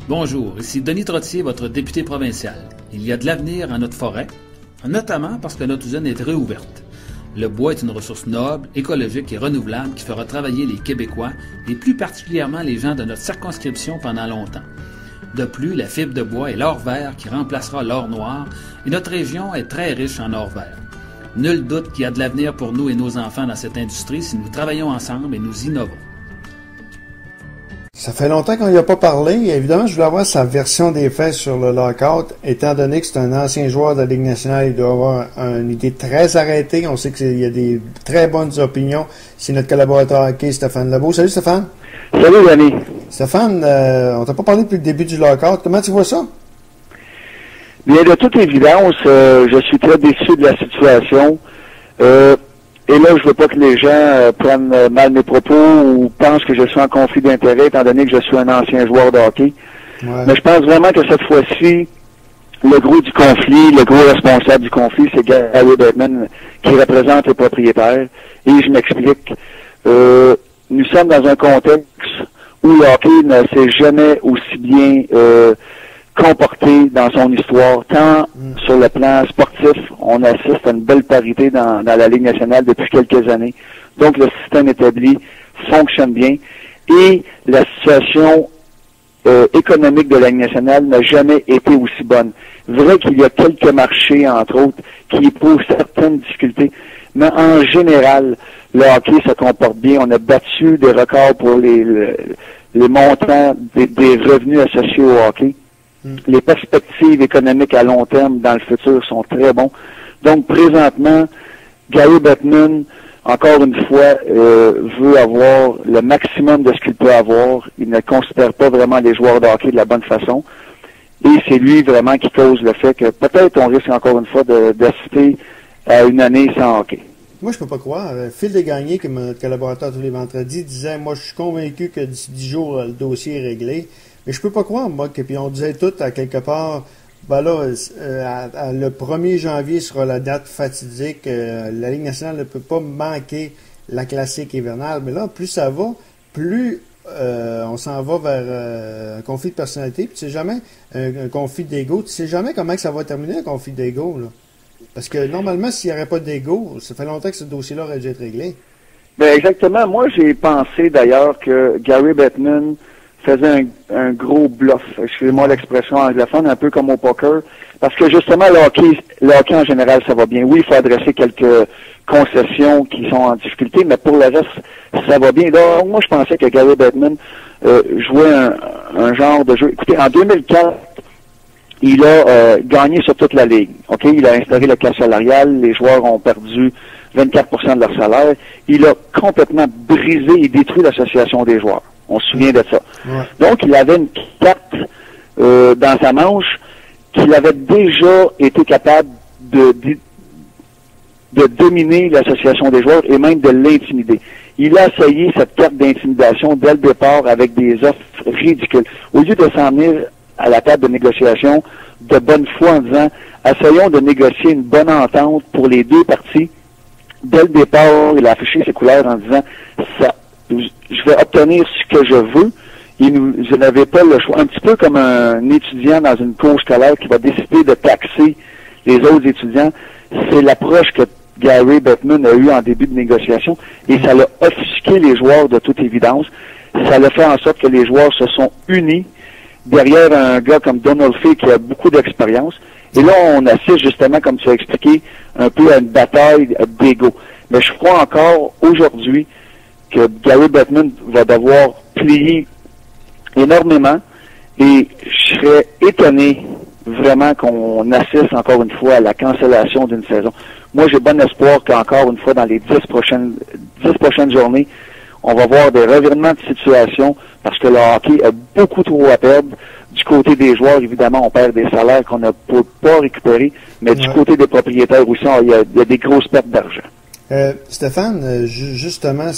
Bonjour, ici Denis Trottier, votre député provincial. Il y a de l'avenir à notre forêt, notamment parce que notre usine est réouverte. Le bois est une ressource noble, écologique et renouvelable qui fera travailler les Québécois et plus particulièrement les gens de notre circonscription pendant longtemps. De plus, la fibre de bois est l'or vert qui remplacera l'or noir et notre région est très riche en or vert. Nul doute qu'il y a de l'avenir pour nous et nos enfants dans cette industrie si nous travaillons ensemble et nous innovons. Ça fait longtemps qu'on n'y a pas parlé. Évidemment, je voulais avoir sa version des faits sur le lockout. Étant donné que c'est un ancien joueur de la Ligue nationale, il doit avoir une idée très arrêtée. On sait qu'il y a des très bonnes opinions. C'est notre collaborateur hockey, Stéphane Lebeau. Salut Stéphane. Salut Denis. Stéphane, on t'a pas parlé depuis le début du lockout. Comment tu vois ça? Bien, de toute évidence, je suis très déçu de la situation. Et là, je veux pas que les gens prennent mal mes propos ou pensent que je suis en conflit d'intérêt, étant donné que je suis un ancien joueur de hockey. Ouais. Mais je pense vraiment que cette fois-ci, le gros du conflit, le gros responsable du conflit, c'est Gary Bettman qui représente les propriétaires. Et je m'explique. Nous sommes dans un contexte où le hockey ne s'est jamais aussi bien comporté dans son histoire, tant sur le plan sportif, on assiste à une belle parité dans la Ligue nationale depuis quelques années. Donc, le système établi fonctionne bien et la situation économique de la Ligue nationale n'a jamais été aussi bonne. Vrai qu'il y a quelques marchés, entre autres, qui éprouvent certaines difficultés, mais en général, le hockey se comporte bien. On a battu des records pour les montants des revenus associés au hockey. Les perspectives économiques à long terme dans le futur sont très bons. Donc, présentement, Gary Bettman, encore une fois, veut avoir le maximum de ce qu'il peut avoir. Il ne considère pas vraiment les joueurs de hockey de la bonne façon. Et c'est lui vraiment qui cause le fait que peut-être on risque encore une fois d'assister à une année sans hockey. Moi, je peux pas croire. Phil Desgagnés, qui est notre collaborateur tous les vendredis, disait, moi, je suis convaincu que d'ici 10 jours, le dossier est réglé. Mais je peux pas croire, moi, que puis on disait tout à quelque part, ben là, le 1er janvier sera la date fatidique. La Ligue nationale ne peut pas manquer la classique hivernale. Mais là, plus ça va, plus on s'en va vers un conflit de personnalité. Puis tu sais jamais un conflit d'ego. Tu sais jamais comment que ça va terminer un conflit d'ego, là. Parce que normalement, s'il n'y aurait pas d'ego, ça fait longtemps que ce dossier-là aurait dû être réglé. Ben exactement. Moi, j'ai pensé d'ailleurs que Gary Bettman faisait un gros bluff, excusez-moi l'expression anglophone, un peu comme au poker, parce que justement, le hockey en général, ça va bien. Oui, il faut adresser quelques concessions qui sont en difficulté, mais pour le reste, ça va bien. Là, moi, je pensais que Gary Bettman jouait un genre de jeu. Écoutez, en 2004, il a gagné sur toute la ligue. Ok, il a instauré le classe salarial, les joueurs ont perdu 24% de leur salaire. Il a complètement brisé et détruit l'association des joueurs. On se souvient de ça. Ouais. Donc, il avait une carte dans sa manche qu'il avait déjà été capable de dominer l'association des joueurs et même de l'intimider. Il a essayé cette carte d'intimidation dès le départ avec des offres ridicules. Au lieu de s'en venir à la table de négociation de bonne foi en disant « Essayons de négocier une bonne entente pour les deux parties », dès le départ, il a affiché ses couleurs en disant « Ça, je vais obtenir ce que je veux. » Je n'avais pas le choix. Un petit peu comme un étudiant dans une cour scolaire qui va décider de taxer les autres étudiants. C'est l'approche que Gary Bettman a eue en début de négociation et ça l'a offusqué les joueurs de toute évidence. Ça l'a fait en sorte que les joueurs se sont unis derrière un gars comme Donald Fay qui a beaucoup d'expérience. Et là, on assiste justement, comme tu as expliqué, un peu à une bataille d'ego. Mais je crois encore aujourd'hui que Gary Bettman va devoir plier énormément et je serais étonné vraiment qu'on assiste encore une fois à la cancellation d'une saison. Moi, j'ai bon espoir qu'encore une fois, dans les 10 prochaines journées, on va voir des revirements de situation parce que le hockey a beaucoup trop à perdre. Du côté des joueurs, évidemment, on perd des salaires qu'on ne peut pas récupérer, mais du côté des propriétaires aussi, il y a des grosses pertes d'argent. Stéphane, justement,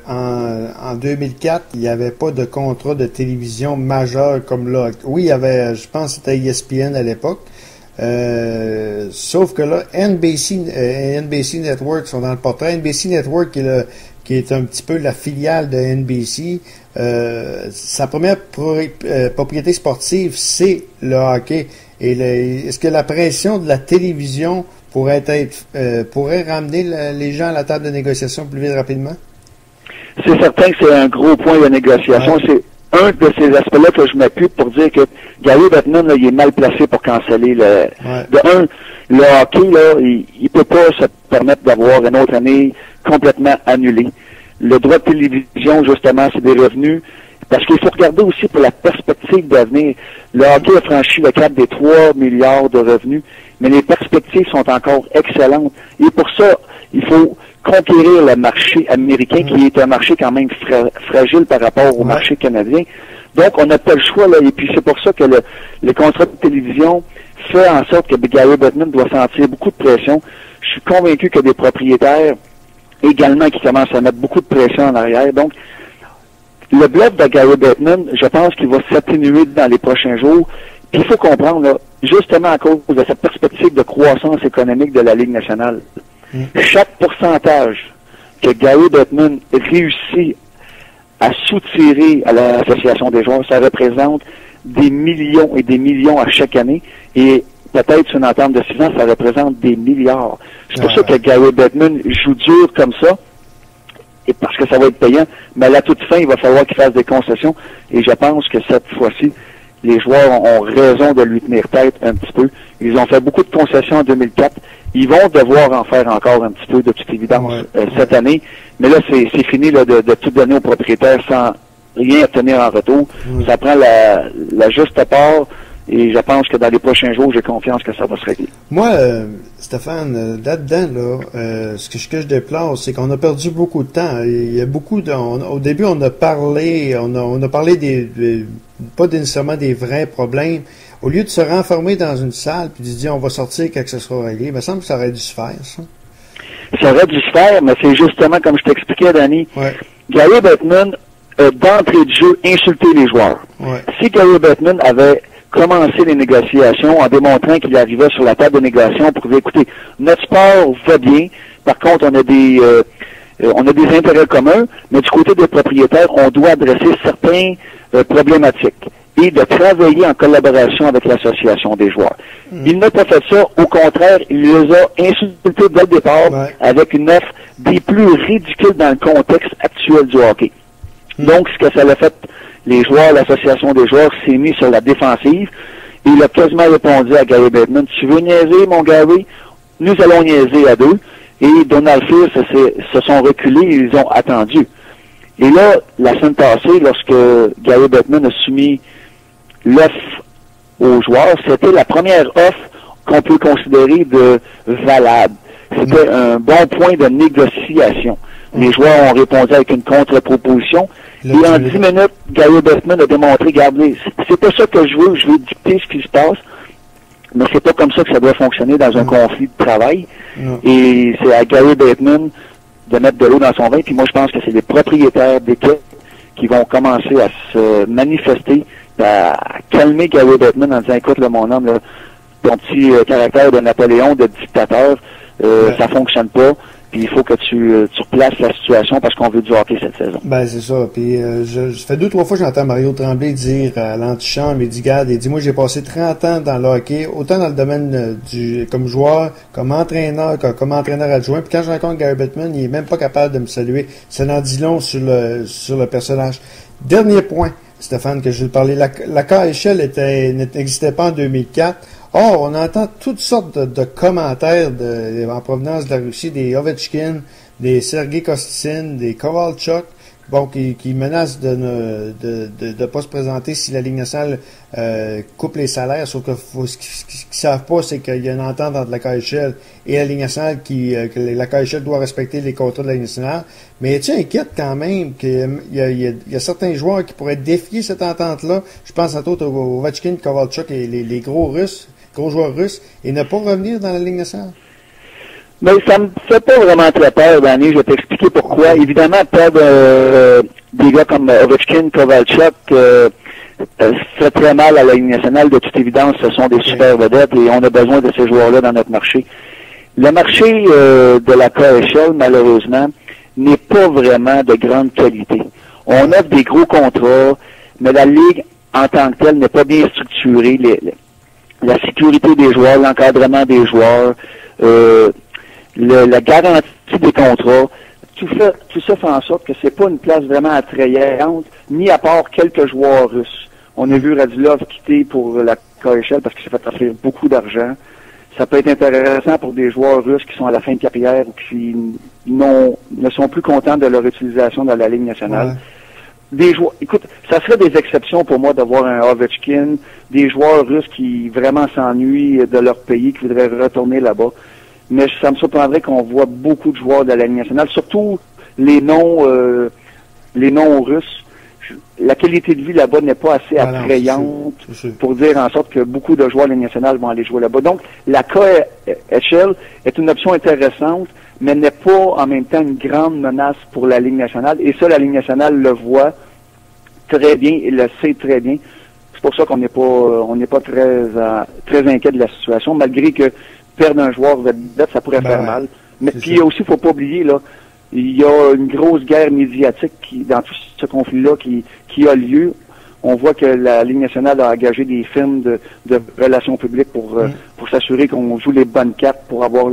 en 2004, il n'y avait pas de contrat de télévision majeur comme là. Oui, il y avait, je pense que c'était ESPN à l'époque. Sauf que là, NBC Network sont dans le portrait. NBC Network qui qui est un petit peu la filiale de NBC, sa première propriété sportive, c'est le hockey. Et est-ce que la pression de la télévision pourrait ramener les gens à la table de négociation plus vite rapidement? C'est certain que c'est un gros point de négociation. Ouais. C'est un de ces aspects-là que je m'appuie pour dire que Gary Bettman, là, il est mal placé pour canceller le... Ouais. De un, le hockey, là, il peut pas se permettre d'avoir une autre année complètement annulée. Le droit de télévision, justement, c'est des revenus. Parce qu'il faut regarder aussi pour la perspective d'avenir. Le hockey a franchi le cap des 3 milliards de revenus, mais les perspectives sont encore excellentes. Et pour ça, il faut conquérir le marché américain, qui est un marché quand même fragile par rapport au marché canadien. Donc, on n'a pas le choix, là. Et puis, c'est pour ça que le contrat de télévision fait en sorte que Gary Bettman doit sentir beaucoup de pression. Je suis convaincu que des propriétaires également qui commencent à mettre beaucoup de pression en arrière. Donc, le bluff de Gary Bettman, je pense qu'il va s'atténuer dans les prochains jours. Puis il faut comprendre, là, justement à cause de cette perspective de croissance économique de la Ligue nationale, chaque pourcentage que Gary Bettman réussit à soutirer à l'Association des joueurs, ça représente des millions et des millions à chaque année. Et peut-être sur une entente de 6 ans, ça représente des milliards. C'est pour ça que Gary Bettman joue dur comme ça. Et parce que ça va être payant, mais à la toute fin, il va falloir qu'il fasse des concessions. Et je pense que cette fois-ci, les joueurs ont raison de lui tenir tête un petit peu. Ils ont fait beaucoup de concessions en 2004. Ils vont devoir en faire encore un petit peu, de toute évidence, cette année. Mais là, c'est fini là, de tout donner aux propriétaires sans rien obtenir en retour. Ça prend la juste part. Et je pense que dans les prochains jours, j'ai confiance que ça va se régler. Moi, Stéphane, là-dedans, ce que je déplore, c'est qu'on a perdu beaucoup de temps. Il y a beaucoup au début, on a parlé pas nécessairement des vrais problèmes. Au lieu de se renfermer dans une salle puis de se dire on va sortir quand ce sera réglé, il me semble que ça aurait dû se faire, ça. Ça aurait dû se faire, mais c'est justement comme je t'expliquais, Danny. Ouais. Gary Bettman, d'entrée de jeu, insulté les joueurs. Ouais. Si Gary Bettman avait commencer les négociations en démontrant qu'il arrivait sur la table de négociation pour dire, écoutez, notre sport va bien, par contre, on a des intérêts communs, mais du côté des propriétaires, on doit adresser certaines problématiques et de travailler en collaboration avec l'association des joueurs. Il n'a pas fait ça, au contraire, il les a insultés dès le départ avec une offre des plus ridicules dans le contexte actuel du hockey. Donc, ce que ça l'a fait, les joueurs, l'association des joueurs s'est mis sur la défensive et il a quasiment répondu à Gary Bettman, tu veux niaiser, mon Gary? Nous allons niaiser à deux. Et Donald Fierce se sont reculés et ils ont attendu. Et là, la semaine passée, lorsque Gary Bettman a soumis l'offre aux joueurs, c'était la première offre qu'on peut considérer de valable. C'était un bon point de négociation. Les joueurs ont répondu avec une contre-proposition. Et en 10 minutes, Gary Bettman a démontré, regardez, c'est pas ça que je veux dicter ce qui se passe, mais c'est pas comme ça que ça doit fonctionner dans un conflit de travail. Et c'est à Gary Bettman de mettre de l'eau dans son vin, puis moi je pense que c'est les propriétaires d'équipe qui vont commencer à se manifester, à calmer Gary Bettman en disant, écoute, là, mon homme, là, ton petit caractère de Napoléon, de dictateur, ça fonctionne pas. Puis il faut que tu replaces la situation parce qu'on veut du hockey cette saison. Ben c'est ça. Puis ça fait 2-3 fois que j'entends Mario Tremblay dire à l'antichambre, il dit, garde, il dit, moi j'ai passé 30 ans dans le hockey, autant dans le domaine comme joueur, comme entraîneur adjoint. Puis quand je rencontre Gary Bettman, il est même pas capable de me saluer. Ça en dit long sur le personnage. Dernier point, Stéphane, que je vais te parler. La KHL n'existait pas en 2004. Or, on entend toutes sortes de commentaires en provenance de la Russie, des Ovechkin, des Sergei Kostin, des Kovalchuk, qui menacent de pas se présenter si la Ligue nationale coupe les salaires. Sauf que ce qu'ils savent pas, c'est qu'il y a une entente entre la KHL et la Ligue nationale que la KHL doit respecter les contrats de la Ligue nationale. Mais es-tu inquiète quand même qu'il y a certains joueurs qui pourraient défier cette entente-là? Je pense entre autres aux Ovechkin, Kovalchuk et les gros joueurs russes, et ne pas revenir dans la Ligue nationale? Mais ça me fait pas vraiment très peur, Danny. Je vais t'expliquer pourquoi. Évidemment, perdre des gars comme Ovechkin, Kovalchuk fait très mal à la Ligue nationale. De toute évidence, ce sont des super vedettes et on a besoin de ces joueurs-là dans notre marché. Le marché de la KHL, malheureusement, n'est pas vraiment de grande qualité. On offre des gros contrats, mais la Ligue, en tant que telle, n'est pas bien structurée. La sécurité des joueurs, l'encadrement des joueurs, la garantie des contrats, tout ça fait en sorte que c'est pas une place vraiment attrayante, mis à part quelques joueurs russes. On a vu Radulov quitter pour la KHL parce qu'il s'est fait offrir beaucoup d'argent. Ça peut être intéressant pour des joueurs russes qui sont à la fin de carrière ou qui ne sont plus contents de leur utilisation dans la Ligue nationale. Ouais. Des joueurs, écoute, ça serait des exceptions pour moi d'avoir un Ovechkin, des joueurs russes qui vraiment s'ennuient de leur pays, qui voudraient retourner là-bas. Mais ça me surprendrait qu'on voit beaucoup de joueurs de la Ligue nationale, surtout les noms russes. La qualité de vie là-bas n'est pas assez attrayante pour dire en sorte que beaucoup de joueurs de la Ligue nationale vont aller jouer là-bas. Donc, la KHL est une option intéressante, mais n'est pas en même temps une grande menace pour la Ligue nationale. Et ça, la Ligue nationale le voit très bien et le sait très bien. C'est pour ça qu'on n'est pas très inquiet de la situation, malgré que perdre un joueur vedette, ça pourrait faire mal. Mais puis aussi, faut pas oublier, là, il y a une grosse guerre médiatique dans tout ce conflit-là qui a lieu. On voit que la Ligue nationale a engagé des firmes de relations publiques pour s'assurer qu'on joue les bonnes cartes pour avoir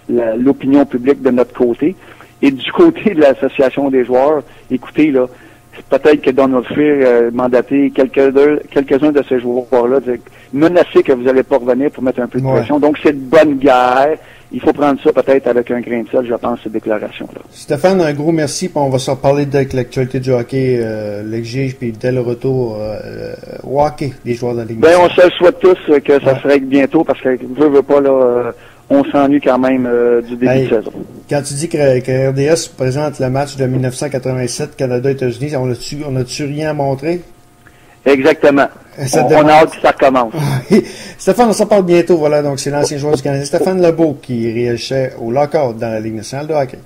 l'opinion publique de notre côté. Et du côté de l'association des joueurs, écoutez, là, peut-être que Donald Fehr a mandaté quelques-uns de ces joueurs-là, menacer que vous n'allez pas revenir pour mettre un peu de pression. Donc, c'est de bonne guerre. Il faut prendre ça peut-être avec un grain de sel, je pense, cette déclaration-là. Stéphane, un gros merci, puis on va se reparler avec l'actualité du hockey, l'exige, puis dès le retour au hockey des joueurs de la Ligue nationale. On se le souhaite tous que ça se règle bientôt, parce que veut pas, là, on s'ennuie quand même du début de saison. Quand tu dis que RDS présente le match de 1987 Canada-États-Unis, on a-tu rien à montrer? Exactement. On a hâte que ça recommence. Stéphane, on s'en parle bientôt. Voilà, donc c'est l'ancien joueur du Canadien, Stéphane Lebeau, qui réagissait au lockout dans la Ligue nationale de hockey.